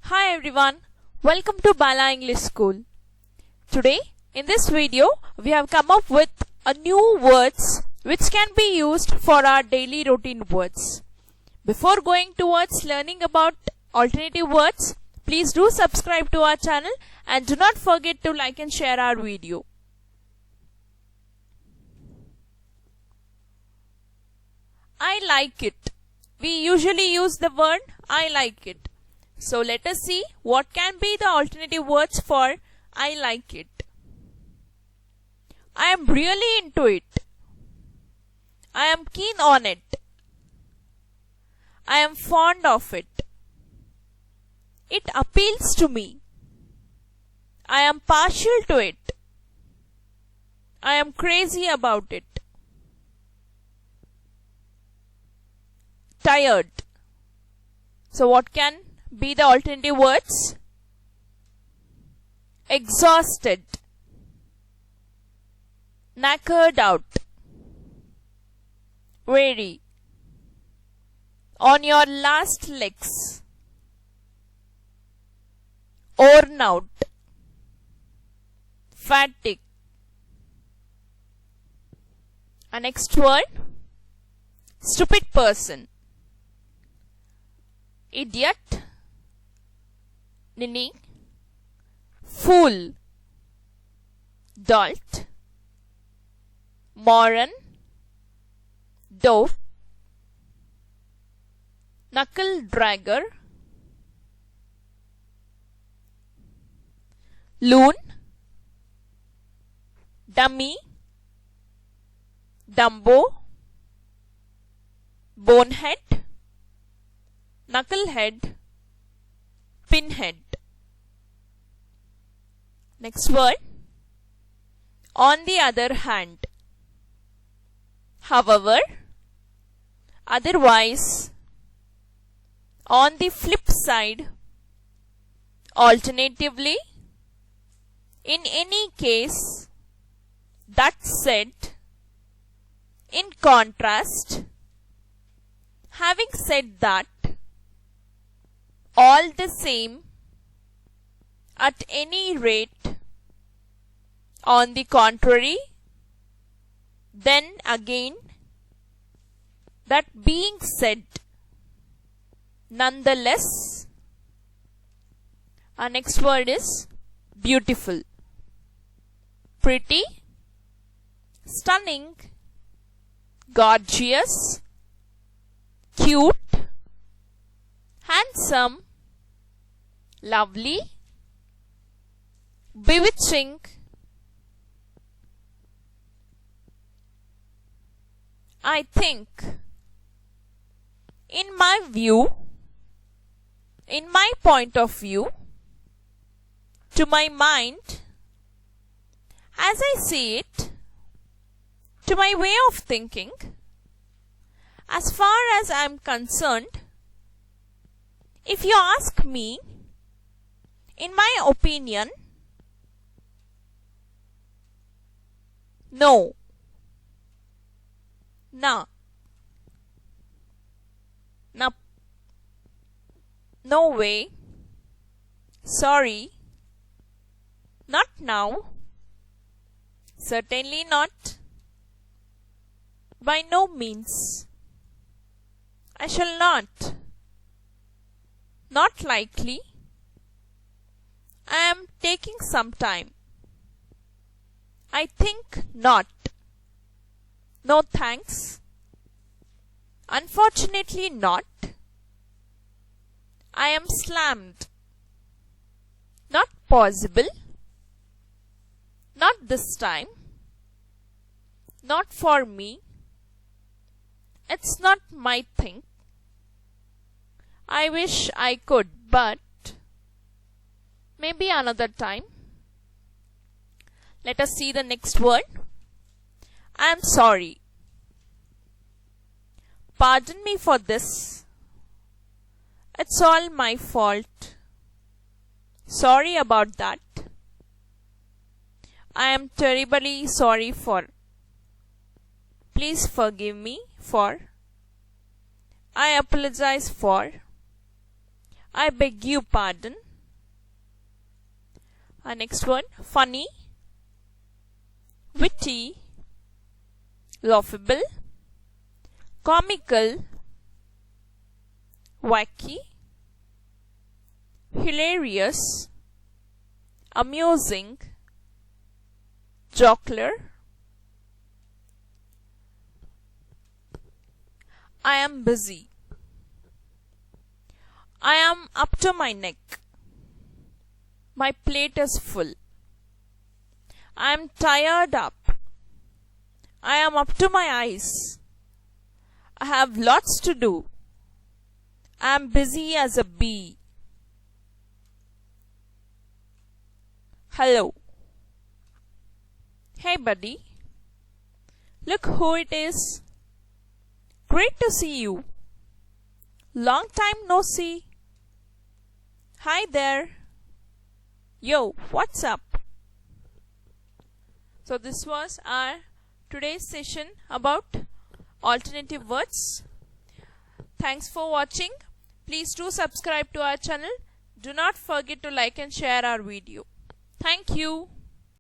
Hi everyone, welcome to Bala English School. Today in this video we have come up with a new words which can be used for our daily routine words. Before going towards learning about alternative words, please do subscribe to our channel and do not forget to like and share our video. I like it. We usually use the word I like it. So let us see what can be the alternative words for I like it. I am really into it. I am keen on it. I am fond of it. It appeals to me. I am partial to it. I am crazy about it. Tired. So what can be the alternative words? Exhausted, knackered out, weary, on your last legs, worn out, fatigue. And next word, stupid person, idiot, ninny, fool, dolt, moron, dope, knuckle dragger, loon, dummy, dumbo, bonehead, knucklehead, pinhead. Next word, on the other hand, however, otherwise, on the flip side, alternatively, in any case, that said, in contrast, having said that, all the same, at any rate, on the contrary, then again, that being said, nonetheless. Our next word is beautiful, pretty, stunning, gorgeous, cute, handsome, lovely, bewitching, I think, in my view, in my point of view, to my mind, as I see it, to my way of thinking, as far as I am concerned, if you ask me, in my opinion, no, na, na, no way, sorry, not now, certainly not, by no means, I shall not, not likely, I am taking some time, I think not, no thanks, unfortunately not, I am slammed, not possible, not this time, not for me, it's not my thing, I wish I could, but maybe another time. Let us see the next word. I am sorry. Pardon me for this. It's all my fault. Sorry about that. I am terribly sorry for. Please forgive me for. I apologize for. I beg your pardon. Our next one, funny, witty, laughable, comical, wacky, hilarious, amusing, jocular. I am busy. I am up to my neck. My plate is full. I am tired up. I am up to my eyes. I have lots to do. I am busy as a bee. Hello. Hey buddy. Look who it is. Great to see you. Long time no see. Hi there. Yo, what's up? So this was our today's session about alternative words. Thanks for watching. Please do subscribe to our channel. Do not forget to like and share our video. Thank you.